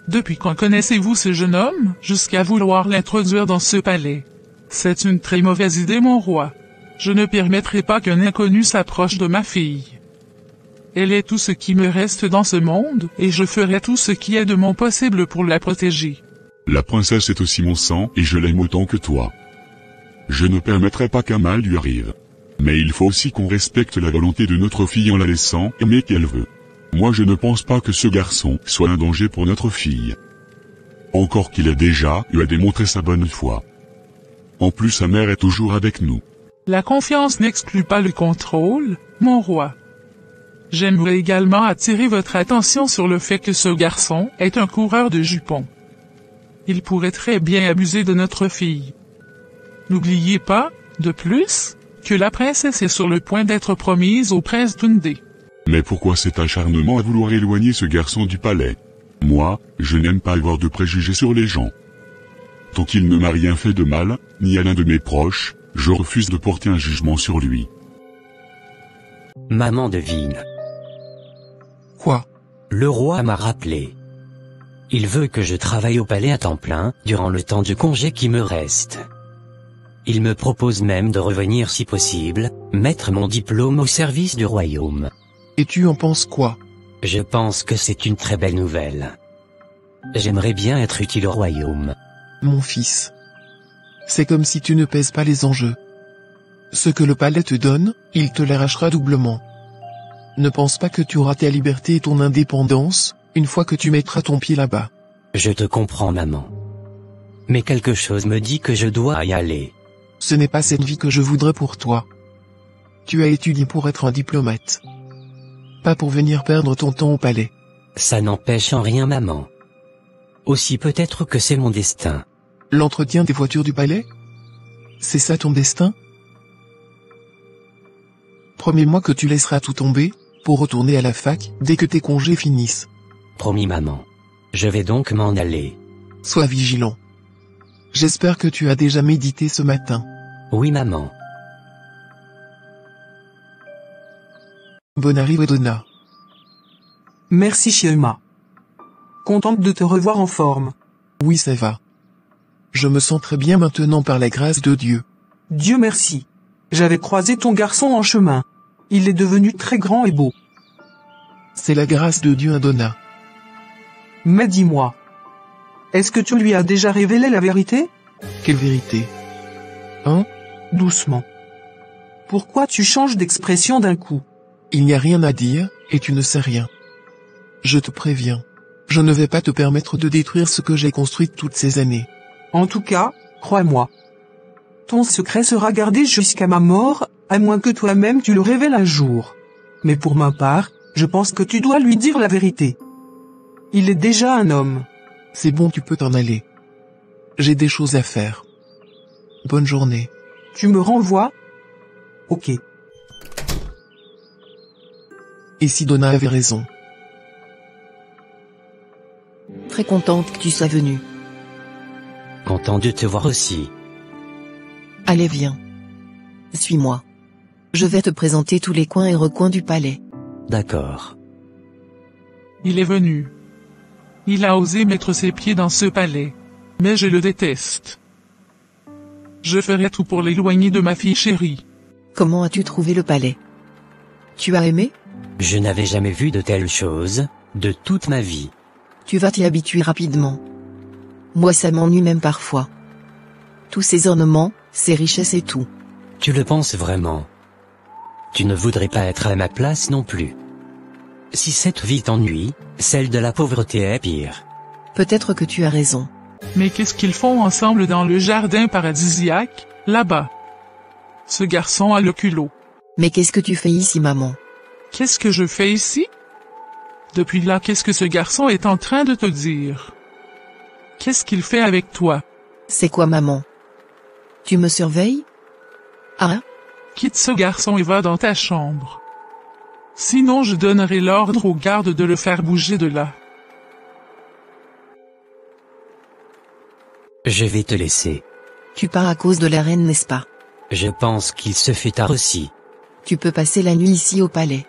Depuis quand connaissez-vous ce jeune homme, jusqu'à vouloir l'introduire dans ce palais? C'est une très mauvaise idée, mon roi. Je ne permettrai pas qu'un inconnu s'approche de ma fille. Elle est tout ce qui me reste dans ce monde, et je ferai tout ce qui est de mon possible pour la protéger. La princesse est aussi mon sang, et je l'aime autant que toi. Je ne permettrai pas qu'un mal lui arrive. Mais il faut aussi qu'on respecte la volonté de notre fille en la laissant aimer qu'elle veut. Moi je ne pense pas que ce garçon soit un danger pour notre fille. Encore qu'il ait déjà eu à démontrer sa bonne foi. En plus sa mère est toujours avec nous. La confiance n'exclut pas le contrôle, mon roi. J'aimerais également attirer votre attention sur le fait que ce garçon est un coureur de jupons. Il pourrait très bien abuser de notre fille. N'oubliez pas, de plus, que la princesse est sur le point d'être promise au prince Dundee. Mais pourquoi cet acharnement à vouloir éloigner ce garçon du palais? Moi, je n'aime pas avoir de préjugés sur les gens. Tant qu'il ne m'a rien fait de mal, ni à l'un de mes proches, je refuse de porter un jugement sur lui. Maman devine. Quoi? Le roi m'a rappelé. Il veut que je travaille au palais à temps plein, durant le temps de congé qui me reste. Il me propose même de revenir si possible, mettre mon diplôme au service du royaume. Et tu en penses quoi? Je pense que c'est une très belle nouvelle. J'aimerais bien être utile au royaume. Mon fils. C'est comme si tu ne pèses pas les enjeux. Ce que le palais te donne, il te l'arrachera doublement. Ne pense pas que tu auras ta liberté et ton indépendance, une fois que tu mettras ton pied là-bas. Je te comprends, maman. Mais quelque chose me dit que je dois y aller. Ce n'est pas cette vie que je voudrais pour toi. Tu as étudié pour être un diplomate. Pas pour venir perdre ton temps au palais. Ça n'empêche en rien, maman. Aussi peut-être que c'est mon destin. L'entretien des voitures du palais? C'est ça ton destin? Promets-moi que tu laisseras tout tomber, pour retourner à la fac, dès que tes congés finissent. Promis, maman. Je vais donc m'en aller. Sois vigilant. J'espère que tu as déjà médité ce matin. Oui, maman. Bonne arrivée, Donna. Merci Chioma. Contente de te revoir en forme. Oui, ça va. Je me sens très bien maintenant par la grâce de Dieu. Dieu merci. J'avais croisé ton garçon en chemin. Il est devenu très grand et beau. C'est la grâce de Dieu, Donna. Mais dis-moi. Est-ce que tu lui as déjà révélé la vérité? Quelle vérité? Hein? Doucement. Pourquoi tu changes d'expression d'un coup? Il n'y a rien à dire, et tu ne sais rien. Je te préviens. Je ne vais pas te permettre de détruire ce que j'ai construit toutes ces années. En tout cas, crois-moi. Ton secret sera gardé jusqu'à ma mort, à moins que toi-même tu le révèles un jour. Mais pour ma part, je pense que tu dois lui dire la vérité. Il est déjà un homme. C'est bon, tu peux t'en aller. J'ai des choses à faire. Bonne journée. Tu me renvoies? Ok. Et si Donna avait raison? Très contente que tu sois venu. Content de te voir aussi. Allez, viens. Suis-moi. Je vais te présenter tous les coins et recoins du palais. D'accord. Il est venu. Il a osé mettre ses pieds dans ce palais. Mais je le déteste. Je ferai tout pour l'éloigner de ma fille chérie. Comment as-tu trouvé le palais? Tu as aimé? Je n'avais jamais vu de telles choses, de toute ma vie. Tu vas t'y habituer rapidement. Moi ça m'ennuie même parfois. Tous ces ornements, ces richesses et tout. Tu le penses vraiment? Tu ne voudrais pas être à ma place non plus. Si cette vie t'ennuie, celle de la pauvreté est pire. Peut-être que tu as raison. Mais qu'est-ce qu'ils font ensemble dans le jardin paradisiaque, là-bas? Ce garçon a le culot. Mais qu'est-ce que tu fais ici, maman? Qu'est-ce que je fais ici? Depuis là, qu'est-ce que ce garçon est en train de te dire? Qu'est-ce qu'il fait avec toi? C'est quoi, maman? Tu me surveilles? Ah? Quitte ce garçon et va dans ta chambre. Sinon je donnerai l'ordre aux gardes de le faire bouger de là. Je vais te laisser. Tu pars à cause de la reine, n'est-ce pas? Je pense qu'il se fait tard aussi. Tu peux passer la nuit ici au palais.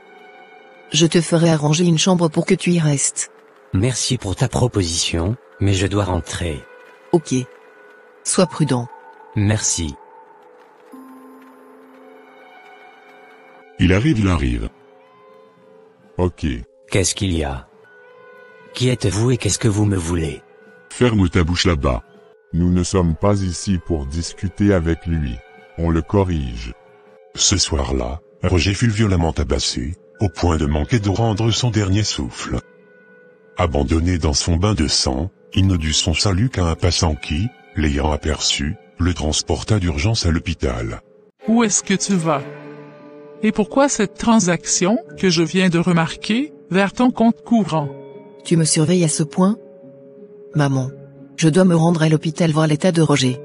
Je te ferai arranger une chambre pour que tu y restes. Merci pour ta proposition, mais je dois rentrer. Ok. Sois prudent. Merci. Il arrive. Ok. Qu'est-ce qu'il y a? Qui êtes-vous et qu'est-ce que vous me voulez? Ferme ta bouche là-bas. Nous ne sommes pas ici pour discuter avec lui. On le corrige. Ce soir-là, Roger fut violemment tabassé, au point de manquer de rendre son dernier souffle. Abandonné dans son bain de sang, il ne dut son salut qu'à un passant qui, l'ayant aperçu, le transporta d'urgence à l'hôpital. Où est-ce que tu vas? Et pourquoi cette transaction, que je viens de remarquer, vers ton compte courant? Tu me surveilles à ce point? Maman. Je dois me rendre à l'hôpital voir l'état de Roger.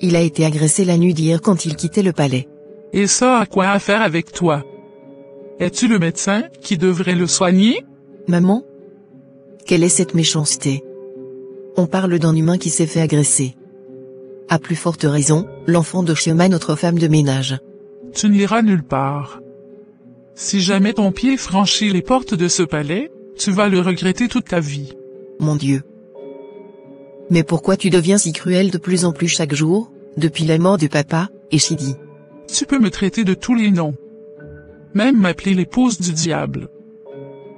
Il a été agressé la nuit d'hier quand il quittait le palais. Et ça a quoi à faire avec toi? Es-tu le médecin qui devrait le soigner? Maman? Quelle est cette méchanceté? On parle d'un humain qui s'est fait agresser. À plus forte raison, l'enfant de Shioma, notre femme de ménage. Tu n'iras nulle part. Si jamais ton pied franchit les portes de ce palais, tu vas le regretter toute ta vie. Mon Dieu. Mais pourquoi tu deviens si cruel de plus en plus chaque jour, depuis la mort de papa, et Shidi? Tu peux me traiter de tous les noms. Même m'appeler l'épouse du diable.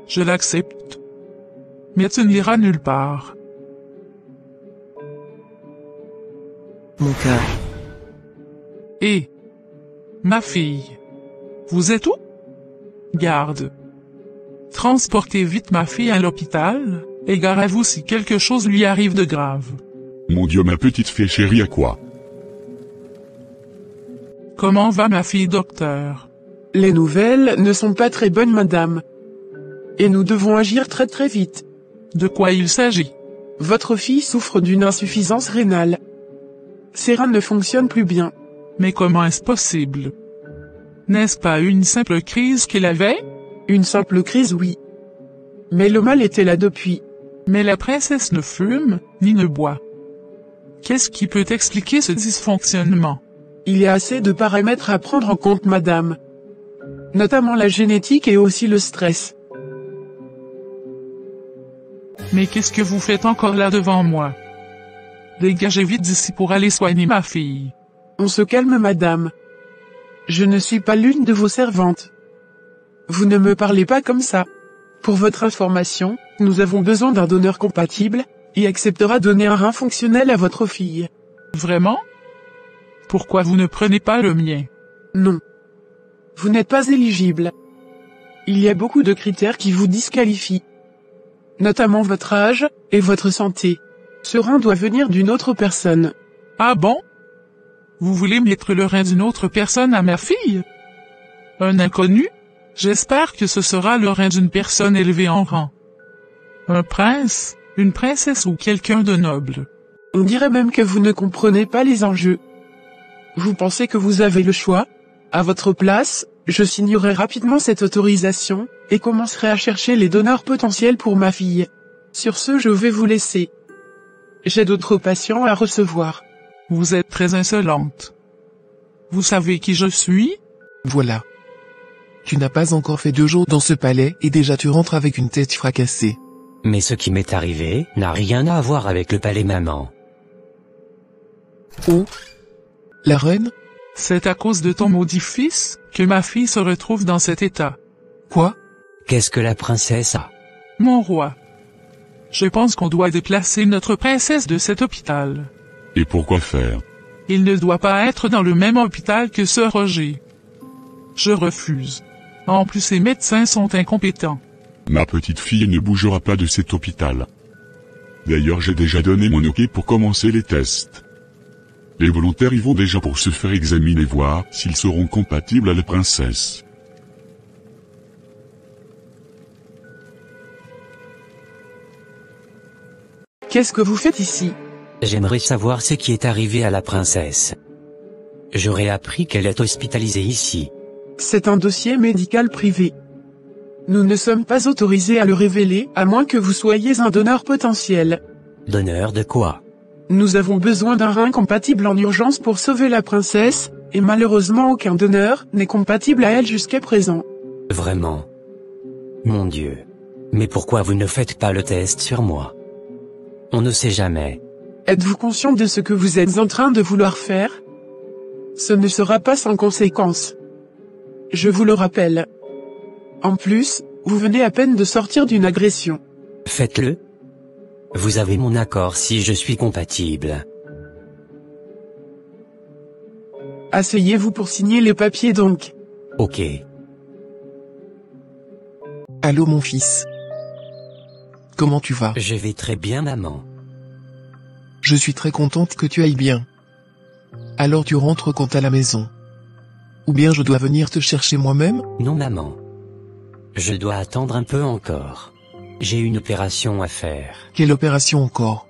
Je l'accepte. Mais tu n'iras nulle part. Mon cœur. Et ma fille. Vous êtes où? Garde. Transportez vite ma fille à l'hôpital, et gare à vous si quelque chose lui arrive de grave. Mon Dieu, ma petite fille chérie, à quoi? Comment va ma fille, docteur? Les nouvelles ne sont pas très bonnes, madame. Et nous devons agir très très vite. De quoi il s'agit? Votre fille souffre d'une insuffisance rénale. Ses reins ne fonctionnent plus bien. Mais comment est-ce possible? N'est-ce pas une simple crise qu'elle avait? Une simple crise, oui. Mais le mal était là depuis. Mais la princesse ne fume, ni ne boit. Qu'est-ce qui peut expliquer ce dysfonctionnement? Il y a assez de paramètres à prendre en compte, madame. Notamment la génétique et aussi le stress. Mais qu'est-ce que vous faites encore là devant moi? Dégagez vite d'ici pour aller soigner ma fille. On se calme, madame. Je ne suis pas l'une de vos servantes. Vous ne me parlez pas comme ça. Pour votre information, nous avons besoin d'un donneur compatible, et acceptera de donner un rein fonctionnel à votre fille. Vraiment? Pourquoi vous ne prenez pas le mien? Non. Vous n'êtes pas éligible. Il y a beaucoup de critères qui vous disqualifient. Notamment votre âge, et votre santé. Ce rein doit venir d'une autre personne. Ah bon? Vous voulez mettre le rein d'une autre personne à ma fille? Un inconnu? J'espère que ce sera le rein d'une personne élevée en rang. Un prince, une princesse ou quelqu'un de noble. On dirait même que vous ne comprenez pas les enjeux. Vous pensez que vous avez le choix? À votre place, je signerai rapidement cette autorisation, et commencerai à chercher les donneurs potentiels pour ma fille. Sur ce, je vais vous laisser. J'ai d'autres patients à recevoir. Vous êtes très insolente. Vous savez qui je suis? Voilà. Tu n'as pas encore fait 2 jours dans ce palais et déjà tu rentres avec une tête fracassée. Mais ce qui m'est arrivé n'a rien à voir avec le palais maman. Oh? La reine? C'est à cause de ton maudit fils que ma fille se retrouve dans cet état. Quoi? Qu'est-ce que la princesse a? Mon roi. Je pense qu'on doit déplacer notre princesse de cet hôpital. Et pourquoi faire? Il ne doit pas être dans le même hôpital que Sir Roger. Je refuse. En plus, ces médecins sont incompétents. Ma petite fille ne bougera pas de cet hôpital. D'ailleurs, j'ai déjà donné mon OK pour commencer les tests. Les volontaires y vont déjà pour se faire examiner, voir s'ils seront compatibles à la princesse. Qu'est-ce que vous faites ici? J'aimerais savoir ce qui est arrivé à la princesse. J'aurais appris qu'elle est hospitalisée ici. C'est un dossier médical privé. Nous ne sommes pas autorisés à le révéler, à moins que vous soyez un donneur potentiel. Donneur de quoi? Nous avons besoin d'un rein compatible en urgence pour sauver la princesse, et malheureusement aucun donneur n'est compatible à elle jusqu'à présent. Vraiment? Mon Dieu. Mais pourquoi vous ne faites pas le test sur moi? On ne sait jamais. Êtes-vous conscient de ce que vous êtes en train de vouloir faire? Ce ne sera pas sans conséquence. Je vous le rappelle. En plus, vous venez à peine de sortir d'une agression. Faites-le. Vous avez mon accord si je suis compatible. Asseyez-vous pour signer les papiers donc. Ok. Allô mon fils. Comment tu vas? Je vais très bien, maman. Je suis très contente que tu ailles bien. Alors tu rentres quand à la maison? Ou bien je dois venir te chercher moi-même? Non, maman. Je dois attendre un peu encore. J'ai une opération à faire. Quelle opération encore?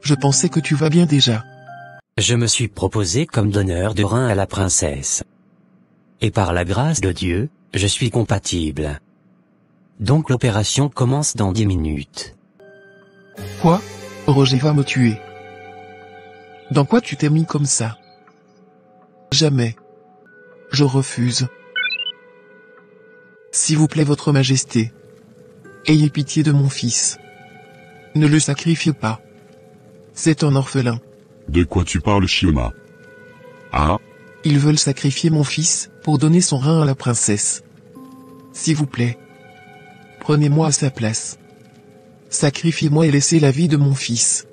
Je pensais que tu vas bien déjà. Je me suis proposé comme donneur de rein à la princesse. Et par la grâce de Dieu, je suis compatible. Donc l'opération commence dans 10 minutes. Quoi? Roger va me tuer. Dans quoi tu t'es mis comme ça? Jamais. Je refuse. S'il vous plaît, votre majesté. Ayez pitié de mon fils. Ne le sacrifiez pas. C'est un orphelin. De quoi tu parles, Chioma? Ah? Ils veulent sacrifier mon fils, pour donner son rein à la princesse. S'il vous plaît. Prenez-moi à sa place. Sacrifiez-moi et laissez la vie de mon fils.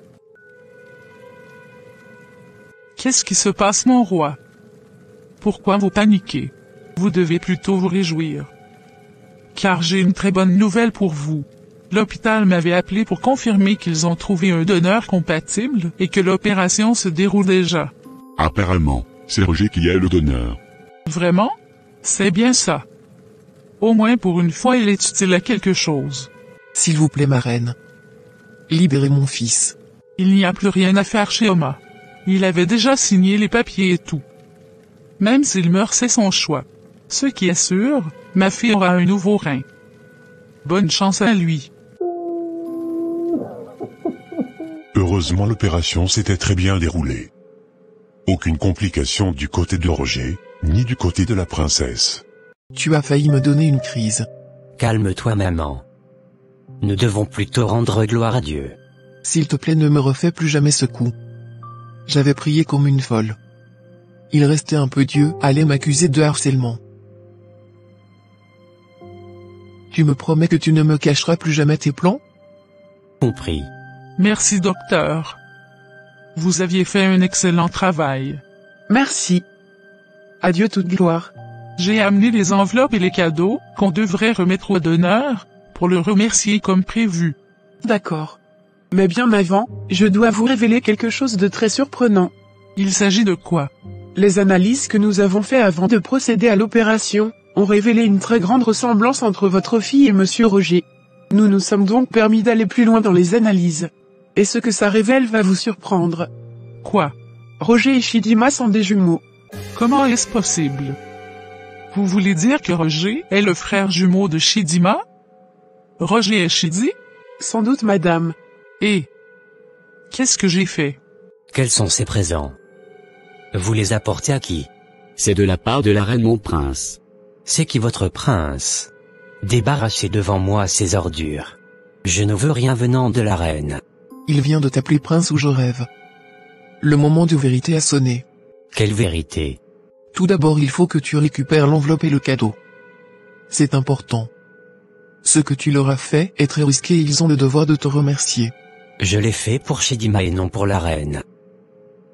Qu'est-ce qui se passe, mon roi? Pourquoi vous paniquez? Vous devez plutôt vous réjouir. Car j'ai une très bonne nouvelle pour vous. L'hôpital m'avait appelé pour confirmer qu'ils ont trouvé un donneur compatible et que l'opération se déroule déjà. Apparemment, c'est Roger qui est le donneur. Vraiment? C'est bien ça. Au moins pour une fois, il est utile à quelque chose. S'il vous plaît, ma reine. Libérez mon fils. Il n'y a plus rien à faire chez Oma. Il avait déjà signé les papiers et tout. Même s'il meurt, c'est son choix. Ce qui est sûr, ma fille aura un nouveau rein. Bonne chance à lui. Heureusement, l'opération s'était très bien déroulée. Aucune complication du côté de Roger, ni du côté de la princesse. Tu as failli me donner une crise. Calme-toi, maman. Nous devons plutôt rendre gloire à Dieu. S'il te plaît, ne me refais plus jamais ce coup. J'avais prié comme une folle. Il restait un peu Dieu allait m'accuser de harcèlement. Tu me promets que tu ne me cacheras plus jamais tes plans? Compris. Merci, docteur. Vous aviez fait un excellent travail. Merci. Adieu toute gloire. J'ai amené les enveloppes et les cadeaux qu'on devrait remettre au donneur pour le remercier comme prévu. D'accord. Mais bien avant, je dois vous révéler quelque chose de très surprenant. Il s'agit de quoi? Les analyses que nous avons faites avant de procéder à l'opération ont révélé une très grande ressemblance entre votre fille et Monsieur Roger. Nous nous sommes donc permis d'aller plus loin dans les analyses. Et ce que ça révèle va vous surprendre. Quoi? Roger et Chidima sont des jumeaux. Comment est-ce possible? Vous voulez dire que Roger est le frère jumeau de Chidima? Roger et Chidi? Sans doute, madame. Et qu'est-ce que j'ai fait? Quels sont ces présents? Vous les apportez à qui? C'est de la part de la reine, mon prince. C'est qui votre prince? Débarrassez devant moi ces ordures. Je ne veux rien venant de la reine. Il vient de t'appeler prince ou je rêve. Le moment de vérité a sonné. Quelle vérité? Tout d'abord, il faut que tu récupères l'enveloppe et le cadeau. C'est important. Ce que tu leur as fait est très risqué et ils ont le devoir de te remercier. Je l'ai fait pour Shedima et non pour la reine.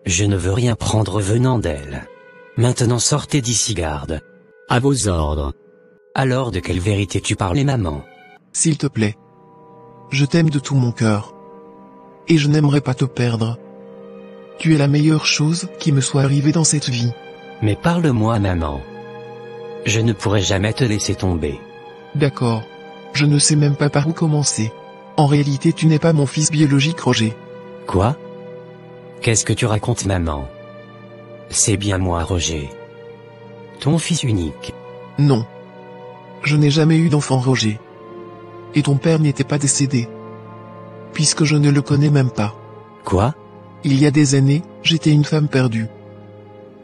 Je ne veux rien prendre venant d'elle. Maintenant sortez d'ici, garde. À vos ordres. Alors de quelle vérité tu parles, maman? S'il te plaît. Je t'aime de tout mon cœur. Et je n'aimerais pas te perdre. Tu es la meilleure chose qui me soit arrivée dans cette vie. Mais parle-moi, maman. Je ne pourrai jamais te laisser tomber. D'accord. Je ne sais même pas par où commencer. En réalité, tu n'es pas mon fils biologique, Roger. Quoi? Qu'est-ce que tu racontes, maman? C'est bien moi, Roger. Ton fils unique. Non. Je n'ai jamais eu d'enfant, Roger. Et ton père n'était pas décédé. Puisque je ne le connais même pas. Quoi? Il y a des années, j'étais une femme perdue.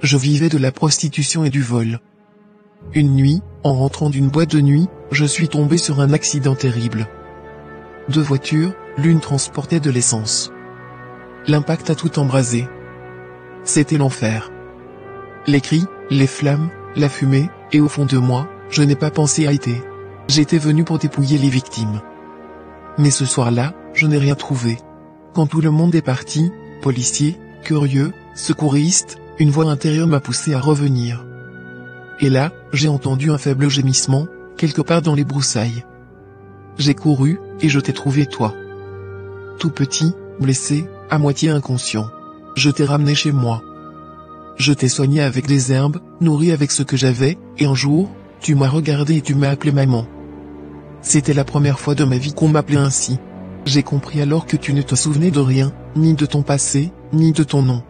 Je vivais de la prostitution et du vol. Une nuit, en rentrant d'une boîte de nuit, je suis tombé sur un accident terrible. 2 voitures, l'une transportait de l'essence. L'impact a tout embrasé. C'était l'enfer. Les cris, les flammes, la fumée, et au fond de moi, je n'ai pas pensé à été. J'étais venu pour dépouiller les victimes. Mais ce soir-là, je n'ai rien trouvé. Quand tout le monde est parti, policiers, curieux, secouristes, une voix intérieure m'a poussé à revenir. Et là, j'ai entendu un faible gémissement, quelque part dans les broussailles. J'ai couru, et je t'ai trouvé toi. Tout petit, blessé, à moitié inconscient. Je t'ai ramené chez moi. Je t'ai soigné avec des herbes, nourri avec ce que j'avais, et un jour, tu m'as regardé et tu m'as appelé maman. C'était la première fois de ma vie qu'on m'appelait ainsi. J'ai compris alors que tu ne te souvenais de rien, ni de ton passé, ni de ton nom.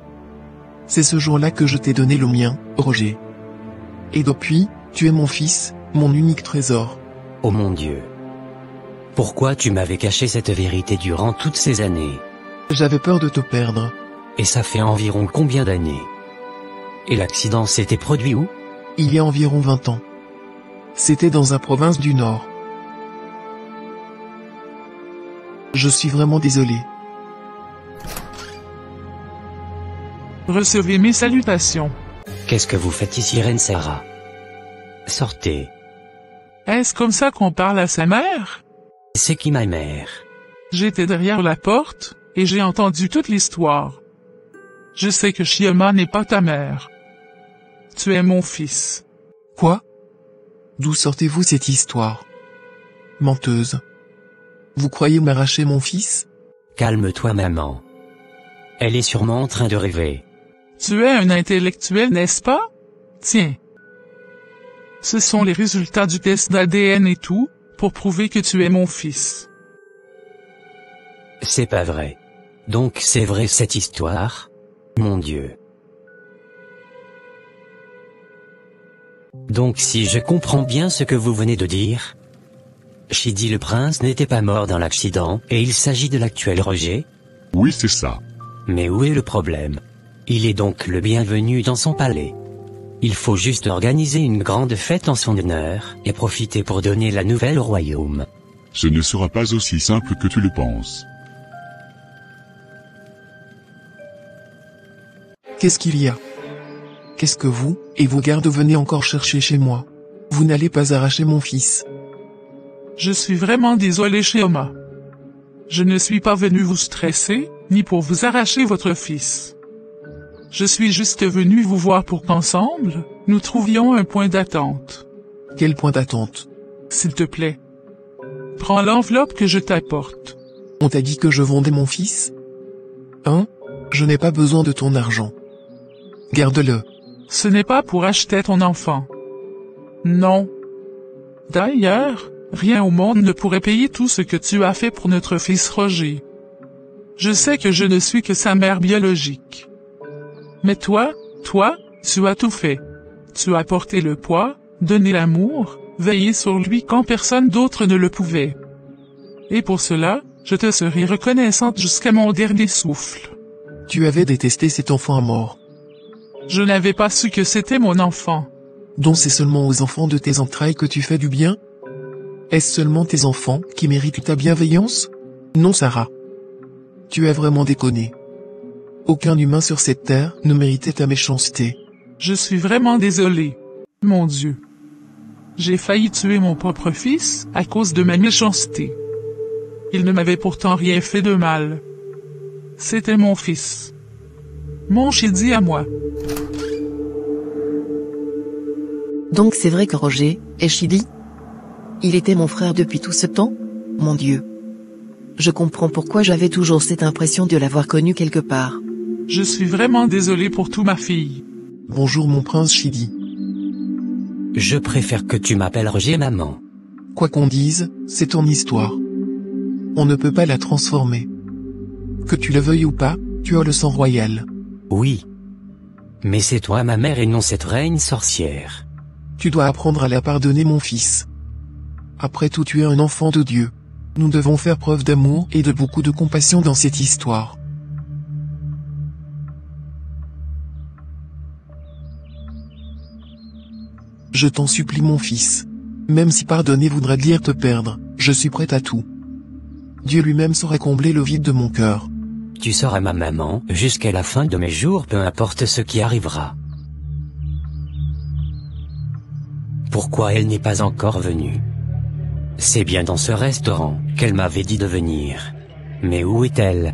C'est ce jour-là que je t'ai donné le mien, Roger. Et depuis, tu es mon fils, mon unique trésor. Oh mon Dieu. Pourquoi tu m'avais caché cette vérité durant toutes ces années? J'avais peur de te perdre. Et ça fait environ combien d'années? Et l'accident s'était produit où? Il y a environ 20 ans. C'était dans la province du Nord. Je suis vraiment désolé. Recevez mes salutations. Qu'est-ce que vous faites ici, Reine Sarah? Sortez. Est-ce comme ça qu'on parle à sa mère? C'est qui ma mère? J'étais derrière la porte, et j'ai entendu toute l'histoire. Je sais que Shioma n'est pas ta mère. Tu es mon fils. Quoi? D'où sortez-vous cette histoire? Menteuse. Vous croyez m'arracher mon fils? Calme-toi, maman. Elle est sûrement en train de rêver. Tu es un intellectuel, n'est-ce pas? Tiens. Ce sont les résultats du test d'ADN et tout, pour prouver que tu es mon fils. C'est pas vrai. Donc c'est vrai cette histoire? Mon Dieu. Donc si je comprends bien ce que vous venez de dire, Shidi le prince n'était pas mort dans l'accident, et il s'agit de l'actuel Roger? Oui, c'est ça. Mais où est le problème? Il est donc le bienvenu dans son palais. Il faut juste organiser une grande fête en son honneur, et profiter pour donner la nouvelle au royaume. Ce ne sera pas aussi simple que tu le penses. Qu'est-ce qu'il y a? Qu'est-ce que vous, et vos gardes venez encore chercher chez moi? Vous n'allez pas arracher mon fils. Je suis vraiment désolé, Shioma. Je ne suis pas venu vous stresser, ni pour vous arracher votre fils. Je suis juste venu vous voir pour qu'ensemble, nous trouvions un point d'attente. Quel point d'attente? S'il te plaît. Prends l'enveloppe que je t'apporte. On t'a dit que je vendais mon fils? Hein? Je n'ai pas besoin de ton argent. Garde-le. Ce n'est pas pour acheter ton enfant. Non. D'ailleurs, rien au monde ne pourrait payer tout ce que tu as fait pour notre fils Roger. Je sais que je ne suis que sa mère biologique. Mais toi, tu as tout fait. Tu as porté le poids, donné l'amour, veillé sur lui quand personne d'autre ne le pouvait. Et pour cela, je te serai reconnaissante jusqu'à mon dernier souffle. Tu avais détesté cet enfant à mort. Je n'avais pas su que c'était mon enfant. Donc c'est seulement aux enfants de tes entrailles que tu fais du bien? Est-ce seulement tes enfants qui méritent ta bienveillance? Non, Sarah. Tu as vraiment déconné. Aucun humain sur cette terre ne méritait ta méchanceté. Je suis vraiment désolé. Mon Dieu. J'ai failli tuer mon propre fils à cause de ma méchanceté. Il ne m'avait pourtant rien fait de mal. C'était mon fils. Mon Chidi à moi. Donc c'est vrai que Roger est Chidi? Il était mon frère depuis tout ce temps? Mon Dieu. Je comprends pourquoi j'avais toujours cette impression de l'avoir connu quelque part. Je suis vraiment désolé pour tout, ma fille. Bonjour mon prince Chidi. Je préfère que tu m'appelles Roger, maman. Quoi qu'on dise, c'est ton histoire. On ne peut pas la transformer. Que tu le veuilles ou pas, tu as le sang royal. Oui. Mais c'est toi ma mère et non cette reine sorcière. Tu dois apprendre à la pardonner mon fils. Après tout, tu es un enfant de Dieu. Nous devons faire preuve d'amour et de beaucoup de compassion dans cette histoire. Je t'en supplie mon fils. Même si pardonner voudrait dire te perdre, je suis prête à tout. Dieu lui-même saura combler le vide de mon cœur. Tu seras ma maman jusqu'à la fin de mes jours, peu importe ce qui arrivera. Pourquoi elle n'est pas encore venue? C'est bien dans ce restaurant qu'elle m'avait dit de venir. Mais où est-elle?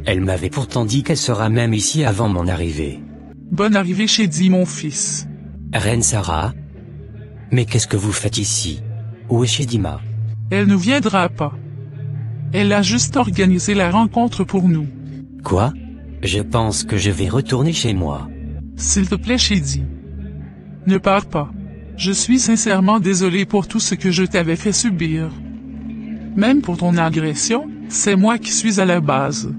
Elle m'avait pourtant dit qu'elle sera même ici avant mon arrivée. Bonne arrivée Chidi, mon fils. Reine Sarah? Mais qu'est-ce que vous faites ici? Où est Chidima? Elle ne viendra pas. Elle a juste organisé la rencontre pour nous. Quoi? Je pense que je vais retourner chez moi. S'il te plaît Chidi. Ne pars pas. Je suis sincèrement désolé pour tout ce que je t'avais fait subir. Même pour ton agression, c'est moi qui suis à la base.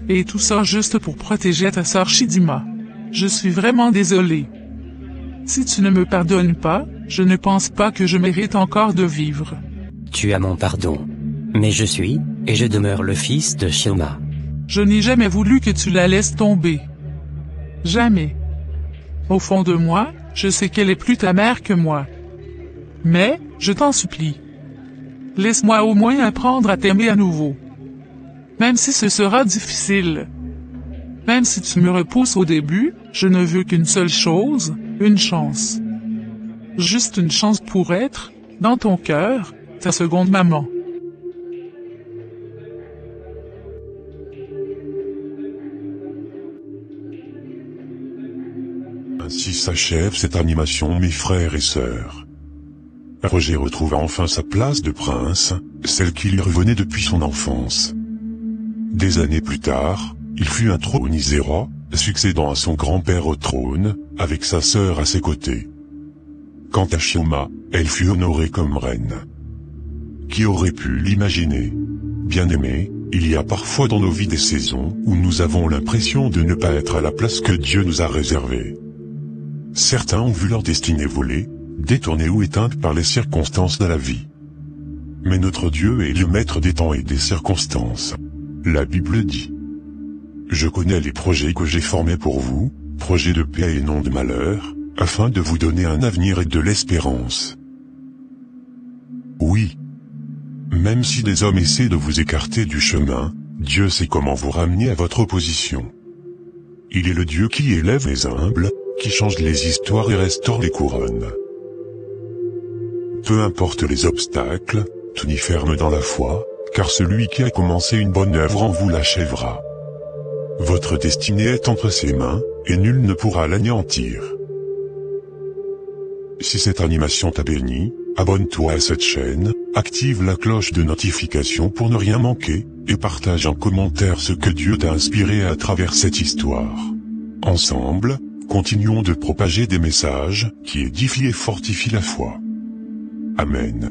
Et tout ça juste pour protéger ta sœur Chidima. Je suis vraiment désolé. Si tu ne me pardonnes pas, je ne pense pas que je mérite encore de vivre. Tu as mon pardon. Mais je suis, et je demeure le fils de Shioma. Je n'ai jamais voulu que tu la laisses tomber. Jamais. Au fond de moi, je sais qu'elle est plus ta mère que moi. Mais, je t'en supplie. Laisse-moi au moins apprendre à t'aimer à nouveau. Même si ce sera difficile. Même si tu me repousses au début, je ne veux qu'une seule chose, une chance. Juste une chance pour être, dans ton cœur, ta seconde maman. Ainsi s'achève cette animation, mes frères et sœurs. Roger retrouva enfin sa place de prince, celle qui lui revenait depuis son enfance. Des années plus tard, il fut intronisé roi, succédant à son grand-père au trône, avec sa sœur à ses côtés. Quant à Shioma, elle fut honorée comme reine. Qui aurait pu l'imaginer? Bien-aimés, il y a parfois dans nos vies des saisons où nous avons l'impression de ne pas être à la place que Dieu nous a réservée. Certains ont vu leur destinée voler, détournée ou éteinte par les circonstances de la vie. Mais notre Dieu est le maître des temps et des circonstances. La Bible dit: Je connais les projets que j'ai formés pour vous, projets de paix et non de malheur, afin de vous donner un avenir et de l'espérance. Oui. Même si des hommes essaient de vous écarter du chemin, Dieu sait comment vous ramener à votre position. Il est le Dieu qui élève les humbles, qui change les histoires et restaure les couronnes. Peu importe les obstacles, tenez ferme dans la foi, car celui qui a commencé une bonne œuvre en vous l'achèvera. Votre destinée est entre ses mains, et nul ne pourra l'anéantir. Si cette animation t'a béni, abonne-toi à cette chaîne, active la cloche de notification pour ne rien manquer, et partage en commentaire ce que Dieu t'a inspiré à travers cette histoire. Ensemble, continuons de propager des messages qui édifient et fortifient la foi. Amen.